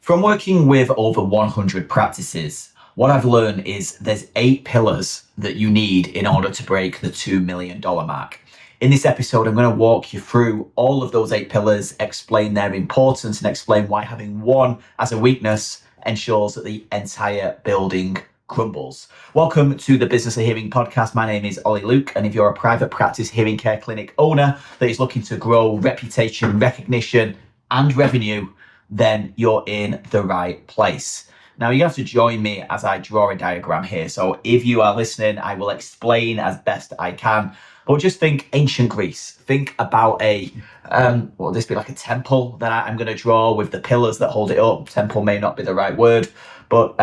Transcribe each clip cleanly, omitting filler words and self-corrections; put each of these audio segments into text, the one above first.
From working with over 100 practices, what I've learned is there's 8 pillars that you need in order to break the $2 million mark. In this episode, I'm going to walk you through all of those 8 pillars, explain their importance, and explain why having one as a weakness ensures that the entire building crumbles. Welcome to the Business of Hearing podcast. My name is Ollie Luke, and if you're a private practice hearing care clinic owner that is looking to grow reputation, recognition, and revenue, then you're in the right place. Now, you have to join me as I draw a diagram here. So if you are listening, I will explain as best I can. But just think ancient Greece. Think about what would this be, like a temple that I'm going to draw with the pillars that hold it up. Temple may not be the right word, but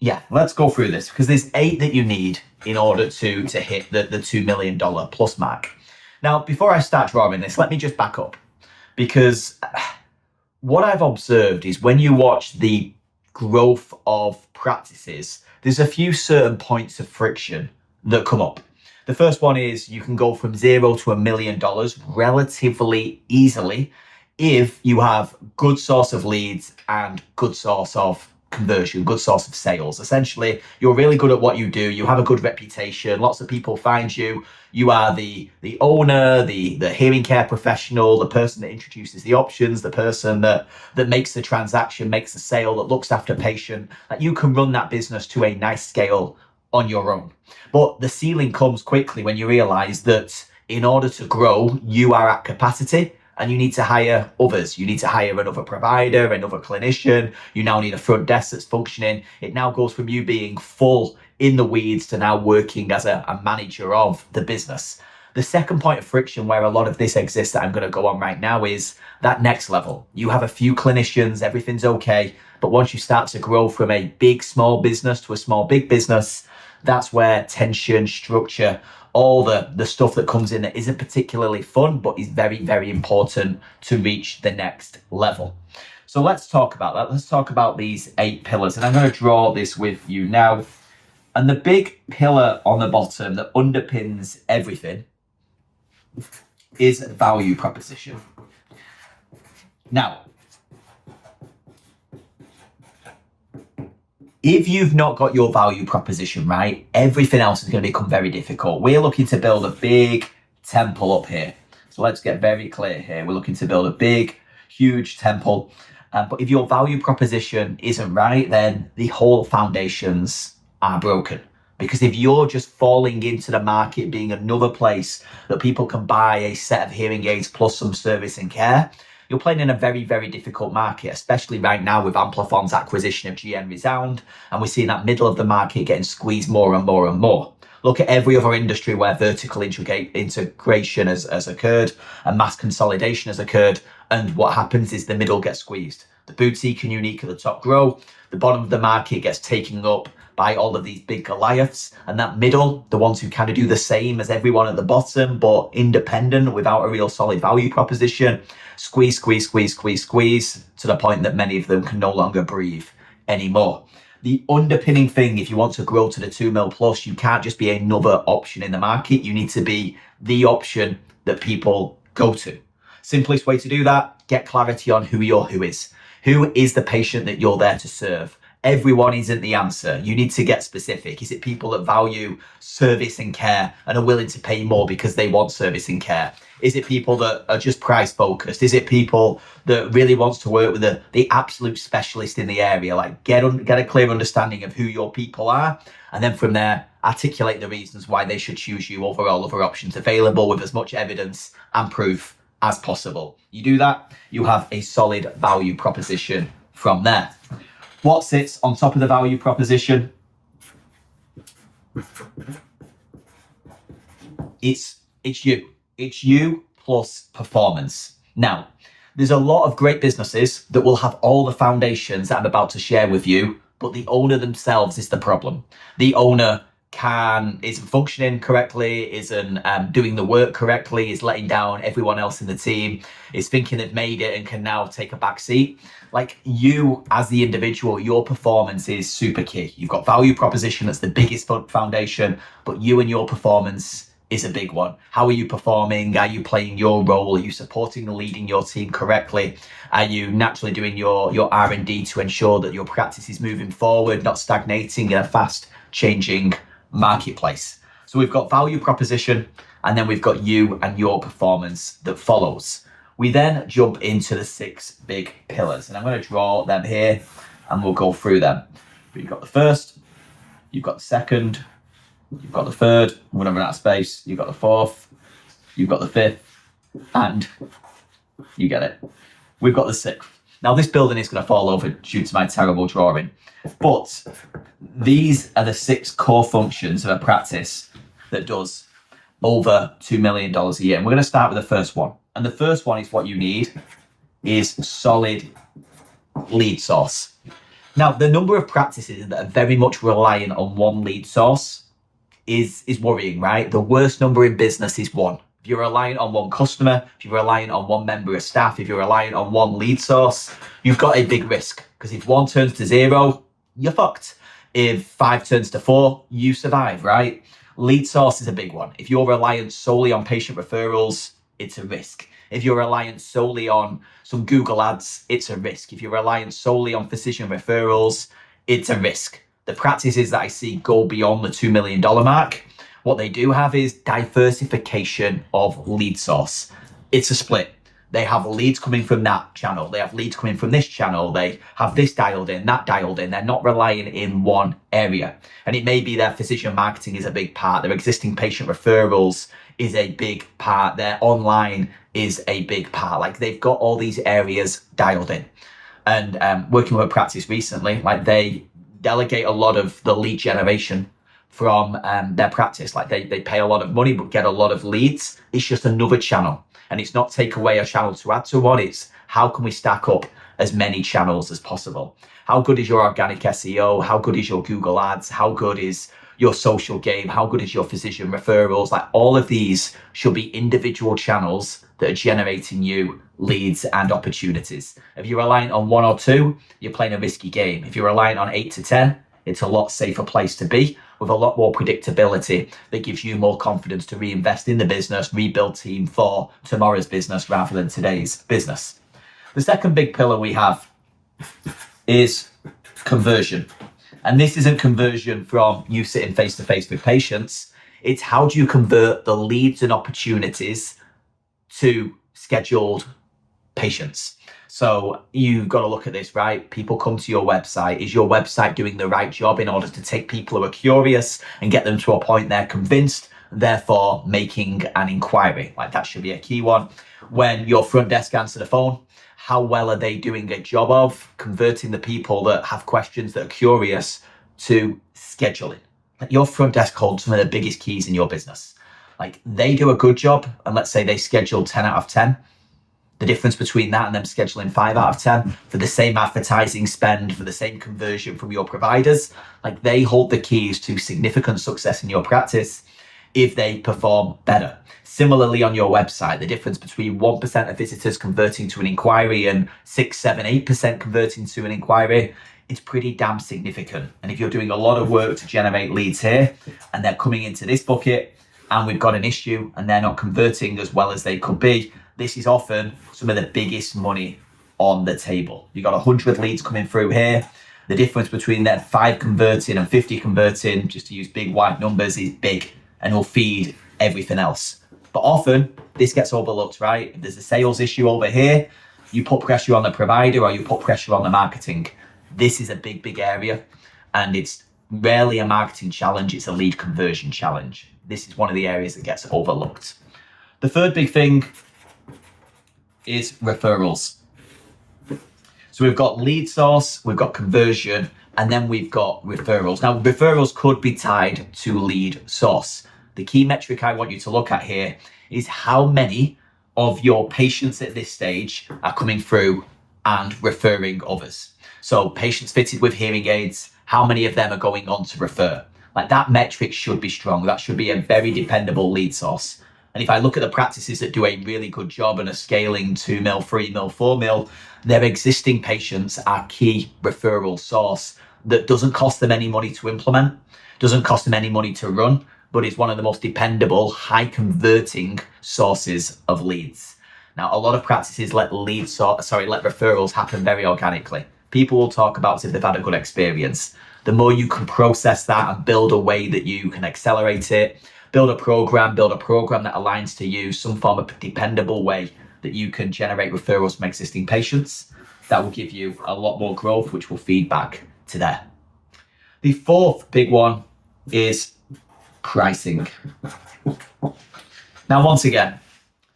yeah, let's go through this because there's 8 that you need in order to hit the $2 million plus mark. Now, before I start drawing this, let me just back up, because what I've observed is when you watch the growth of practices, there's a few certain points of friction that come up. The first one is you can go from $0 to $1 million relatively easily if you have good source of leads and good source of conversion, good source of sales. Essentially, you're really good at what you do. You have a good reputation. Lots of people find you. You are the owner, the hearing care professional, the person that introduces the options, the person that makes the transaction, makes the sale, that looks after patient. That you can run that business to a nice scale on your own. But the ceiling comes quickly when you realize that in order to grow, you are at capacity. And you need to hire others. You need to hire another provider, another clinician. You now need a front desk that's functioning. It now goes from you being full in the weeds to now working as a manager of the business. The second point of friction where a lot of this exists that I'm going to go on right now is that next level. You have a few clinicians, everything's okay. But once you start to grow from a big, small business to a small, big business, that's where tension, structure, all the stuff that comes in that isn't particularly fun, but is very, very important to reach the next level. So let's talk about that. Let's talk about these 8 pillars. And I'm going to draw this with you now. And the big pillar on the bottom that underpins everything is value proposition. Now, if you've not got your value proposition right, everything else is going to become very difficult. We're looking to build a big temple up here. So let's get very clear here. We're looking to build a big, huge temple. But if your value proposition isn't right, then the whole foundations are broken. Because if you're just falling into the market being another place that people can buy a set of hearing aids plus some service and care, you're playing in a very, very difficult market, especially right now with Amplifon's acquisition of GN Resound, and we're seeing that middle of the market getting squeezed more and more and more. Look at every other industry where vertical integration has occurred and mass consolidation has occurred, and what happens is the middle gets squeezed. The boutique and unique at the top grow, the bottom of the market gets taken up by all of these big Goliaths, and that middle, the ones who kind of do the same as everyone at the bottom, but independent without a real solid value proposition, squeeze to the point that many of them can no longer breathe anymore. The underpinning thing, if you want to grow to the 2 mil plus, you can't just be another option in the market. You need to be the option that people go to. Simplest way to do that, get clarity on who your who is. Who is the patient that you're there to serve? Everyone isn't the answer. You need to get specific. Is it people that value service and care and are willing to pay more because they want service and care? Is it people that are just price focused? Is it people that really wants to work with the absolute specialist in the area? Like get a clear understanding of who your people are. And then from there, articulate the reasons why they should choose you over all other options available with as much evidence and proof as possible. You do that, you have a solid value proposition from there. What sits on top of the value proposition? It's you. It's you plus performance. Now, there's a lot of great businesses that will have all the foundations that I'm about to share with you, but the owner themselves is the problem. The owner isn't functioning correctly, isn't doing the work correctly, is letting down everyone else in the team, is thinking they've made it and can now take a back seat. Like you as the individual, your performance is super key. You've got value proposition, that's the biggest foundation, but you and your performance is a big one. How are you performing? Are you playing your role? Are you supporting and leading your team correctly? Are you naturally doing your R&D to ensure that your practice is moving forward, not stagnating in a fast changing marketplace? So we've got value proposition, and then we've got you and your performance that follows. We then jump into the 6 big pillars, and I'm going to draw them here and we'll go through them. But you've got the first, you've got the second, you've got the third, we're going to run out of space, you've got the fourth, you've got the fifth, and you get it. We've got the 6th. Now this building is going to fall over due to my terrible drawing, but these are the 6 core functions of a practice that does over $2 million a year. And we're going to start with the first one. And the first one is what you need is solid lead source. Now, the number of practices that are very much reliant on one lead source is worrying, right? The worst number in business is 1. If you're reliant on one customer, if you're reliant on one member of staff, if you're reliant on one lead source, you've got a big risk. Because if 1 turns to 0, you're fucked. If 5 turns to 4, you survive, right? Lead source is a big one. If you're reliant solely on patient referrals, it's a risk. If you're reliant solely on some Google ads, it's a risk. If you're reliant solely on physician referrals, it's a risk. The practices that I see go beyond the $2 million mark, what they do have is diversification of lead source. It's a split. They have leads coming from that channel. They have leads coming from this channel. They have this dialed in, that dialed in. They're not relying in one area. And it may be their physician marketing is a big part. Their existing patient referrals is a big part. Their online is a big part. Like they've got all these areas dialed in. And working with a practice recently, like they delegate a lot of the lead generation from their practice. Like they pay a lot of money, but get a lot of leads. It's just another channel. And it's not take away a channel to add to one. It's how can we stack up as many channels as possible? How good is your organic SEO? How good is your Google ads? How good is your social game? How good is your physician referrals? Like all of these should be individual channels that are generating you leads and opportunities. If you're reliant on 1 or 2, you're playing a risky game. If you're reliant on 8 to 10, it's a lot safer place to be with a lot more predictability that gives you more confidence to reinvest in the business, rebuild team for tomorrow's business rather than today's business. The second big pillar we have is conversion. And this isn't conversion from you sitting face to face with patients. It's how do you convert the leads and opportunities to scheduled patients. So you've got to look at this, right? People come to your website. Is your website doing the right job in order to take people who are curious and get them to a point they're convinced, therefore making an inquiry? Like that should be a key one. When your front desk answer the phone, how well are they doing a job of converting the people that have questions that are curious to scheduling? Like your front desk holds some of the biggest keys in your business. Like they do a good job, and let's say they schedule 10 out of 10. The difference between that and them scheduling 5 out of 10 for the same advertising spend, for the same conversion from your providers, like they hold the keys to significant success in your practice if they perform better. Similarly on your website, the difference between 1% of visitors converting to an inquiry and 6, 7, 8% converting to an inquiry, it's pretty damn significant. And if you're doing a lot of work to generate leads here and they're coming into this bucket and we've got an issue and they're not converting as well as they could be, this is often some of the biggest money on the table. You've got 100 leads coming through here. The difference between that 5 converting and 50 converting, just to use big wide numbers, is big and will feed everything else. But often this gets overlooked, right? If there's a sales issue over here, you put pressure on the provider or you put pressure on the marketing. This is a big, big area, and it's rarely a marketing challenge. It's a lead conversion challenge. This is one of the areas that gets overlooked. The third big thing is referrals. So we've got lead source, we've got conversion, and then we've got referrals. Now, referrals could be tied to lead source. The key metric I want you to look at here is how many of your patients at this stage are coming through and referring others. So patients fitted with hearing aids, how many of them are going on to refer? Like that metric should be strong. That should be a very dependable lead source. And if I look at the practices that do a really good job and are scaling 2 mil, 3 mil, 4 mil, their existing patients are key referral source that doesn't cost them any money to implement, doesn't cost them any money to run, but it's one of the most dependable, high converting sources of leads. Now, a lot of practices let referrals happen very organically. People will talk about if they've had a good experience. The more you can process that and build a way that you can accelerate it, build a program that aligns to you, some form of dependable way that you can generate referrals from existing patients, that will give you a lot more growth, which will feed back to there. The fourth big one is pricing. Now, once again,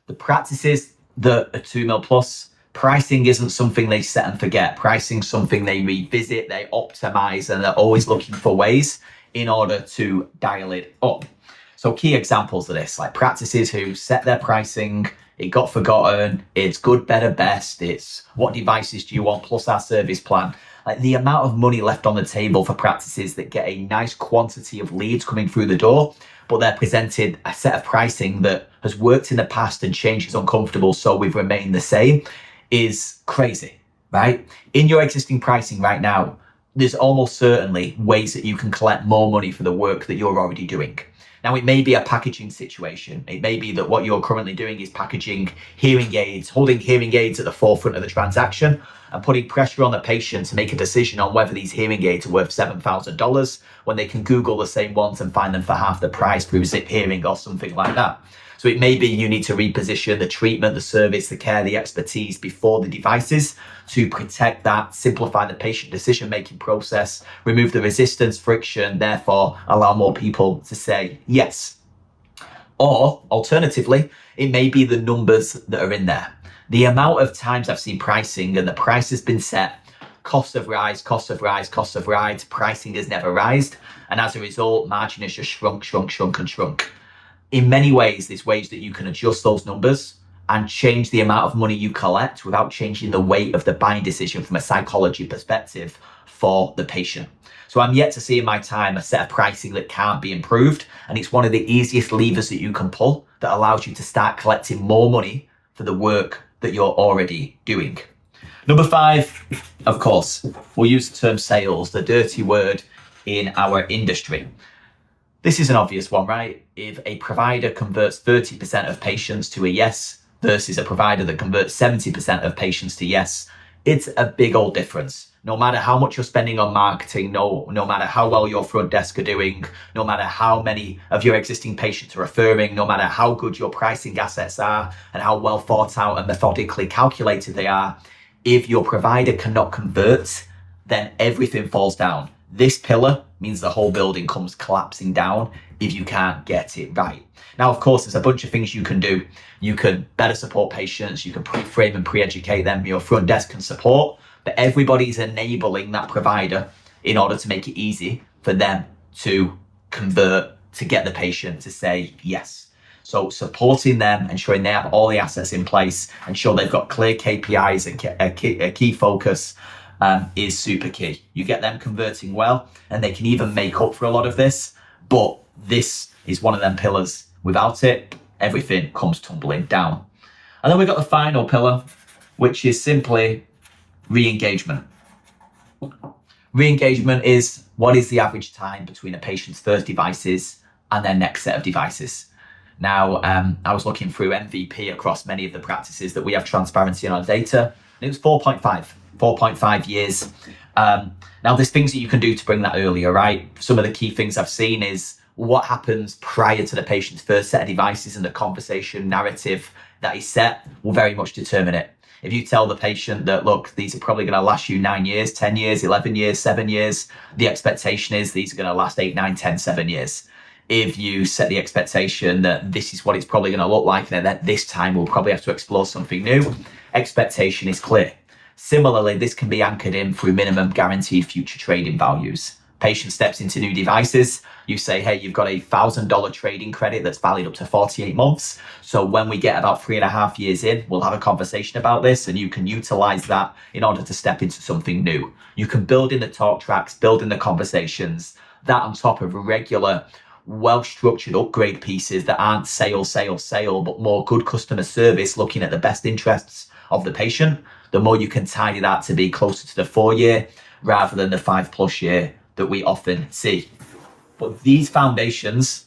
the practices that are 2 mil plus, pricing isn't something they set and forget. Pricing is something they revisit, they optimize, and they're always looking for ways in order to dial it up. So key examples of this, like practices who set their pricing, it got forgotten, it's good, better, best, it's what devices do you want plus our service plan. Like the amount of money left on the table for practices that get a nice quantity of leads coming through the door, but they're presented a set of pricing that has worked in the past and change is uncomfortable, so we've remained the same, is crazy, right? In your existing pricing right now, there's almost certainly ways that you can collect more money for the work that you're already doing. Now, it may be a packaging situation. It may be that what you're currently doing is packaging hearing aids, holding hearing aids at the forefront of the transaction and putting pressure on the patient to make a decision on whether these hearing aids are worth $7,000 when they can Google the same ones and find them for half the price through Zip Hearing or something like that. So it may be you need to reposition the treatment, the service, the care, the expertise before the devices to protect that, simplify the patient decision-making process, remove the resistance, friction, therefore allow more people to say yes. Or alternatively, it may be the numbers that are in there. The amount of times I've seen pricing and the price has been set, costs have rise, pricing has never rised. And as a result, margin has just shrunk. In many ways, there's ways that you can adjust those numbers and change the amount of money you collect without changing the weight of the buying decision from a psychology perspective for the patient. So I'm yet to see in my time a set of pricing that can't be improved. And it's one of the easiest levers that you can pull that allows you to start collecting more money for the work that you're already doing. Number 5, of course, we'll use the term sales, the dirty word in our industry. This is an obvious one, right? If a provider converts 30% of patients to a yes versus a provider that converts 70% of patients to yes, it's a big old difference. No matter how much you're spending on marketing, no matter how well your front desk are doing, no matter how many of your existing patients are referring, no matter how good your pricing assets are and how well thought out and methodically calculated they are, if your provider cannot convert, then everything falls down. This pillar means the whole building comes collapsing down if you can't get it right. Now, of course, there's a bunch of things you can do. You can better support patients. You can pre-frame and pre-educate them. Your front desk can support, but everybody's enabling that provider in order to make it easy for them to convert, to get the patient to say yes. So supporting them, ensuring they have all the assets in place, ensure they've got clear KPIs and a key focus is super key. You get them converting well, and they can even make up for a lot of this, but this is one of them pillars. Without it, everything comes tumbling down. And then we've got the final pillar, which is simply re-engagement. Re-engagement is what is the average time between a patient's first devices and their next set of devices. Now, I was looking through MVP across many of the practices that we have transparency in our data, and it was 4.5 years. Now, there's things that you can do to bring that earlier, right? Some of the key things I've seen is what happens prior to the patient's first set of devices, and the conversation narrative that is set will very much determine it. If you tell the patient that, look, these are probably going to last you 9 years, 10 years, 11 years, 7 years, the expectation is these are going to last 8, 9, 10, 7 years. If you set the expectation that this is what it's probably going to look like, then at this time we'll probably have to explore something new, expectation is clear. Similarly, this can be anchored in through minimum guaranteed future trading values. Patient steps into new devices, you say, hey, you've got a $1,000 trading credit that's valid up to 48 months. So when we get about 3.5 years in, we'll have a conversation about this, and you can utilize that in order to step into something new. You can build in the talk tracks, build in the conversations, that on top of regular, well-structured upgrade pieces that aren't sale, but more good customer service, looking at the best interests of the patient. The more you can tidy that to be closer to the 4-year rather than the 5+ year that we often see. But these foundations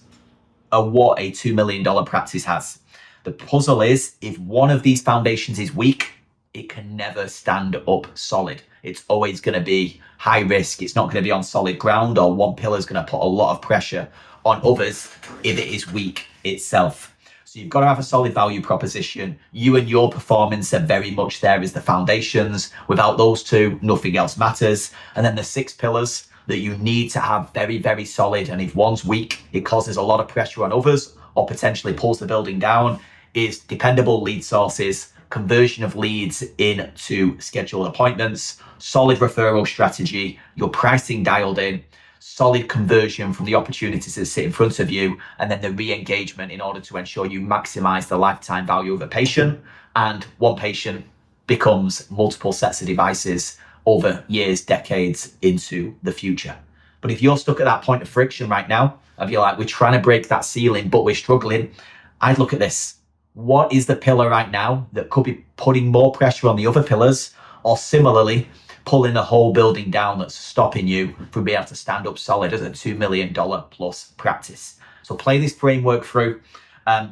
what a $2 million practice has. The puzzle is, if one of these foundations is weak, it can never stand up solid. It's always going to be high risk. It's not going to be on solid ground, or one pillar is going to put a lot of pressure on others if it is weak itself. So you've got to have a solid value proposition. You and your performance are very much there as the foundations. Without those two, nothing else matters. And then the 6 pillars that you need to have very, very solid. And if one's weak, it causes a lot of pressure on others or potentially pulls the building down, is dependable lead sources, conversion of leads into scheduled appointments, solid referral strategy, your pricing dialed in, solid conversion from the opportunities that sit in front of you, and then the re-engagement in order to ensure you maximize the lifetime value of a patient, and one patient becomes multiple sets of devices over years, decades into the future. But if you're stuck at that point of friction right now, and you're like, we're trying to break that ceiling, but we're struggling, I'd look at this. What is the pillar right now that could be putting more pressure on the other pillars, or similarly pulling the whole building down, that's stopping you from being able to stand up solid as a $2 million plus practice? So play this framework through,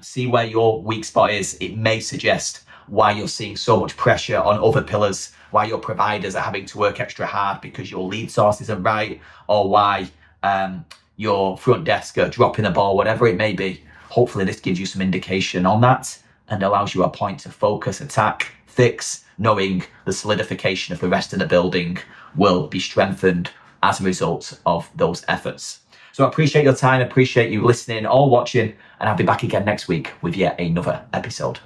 see where your weak spot is. It may suggest why you're seeing so much pressure on other pillars, why your providers are having to work extra hard because your lead source isn't right, or why your front desk are dropping the ball, whatever it may be. Hopefully this gives you some indication on that and allows you a point to focus, attack, fix, knowing the solidification of the rest of the building will be strengthened as a result of those efforts. So I appreciate your time, appreciate you listening or watching, and I'll be back again next week with yet another episode.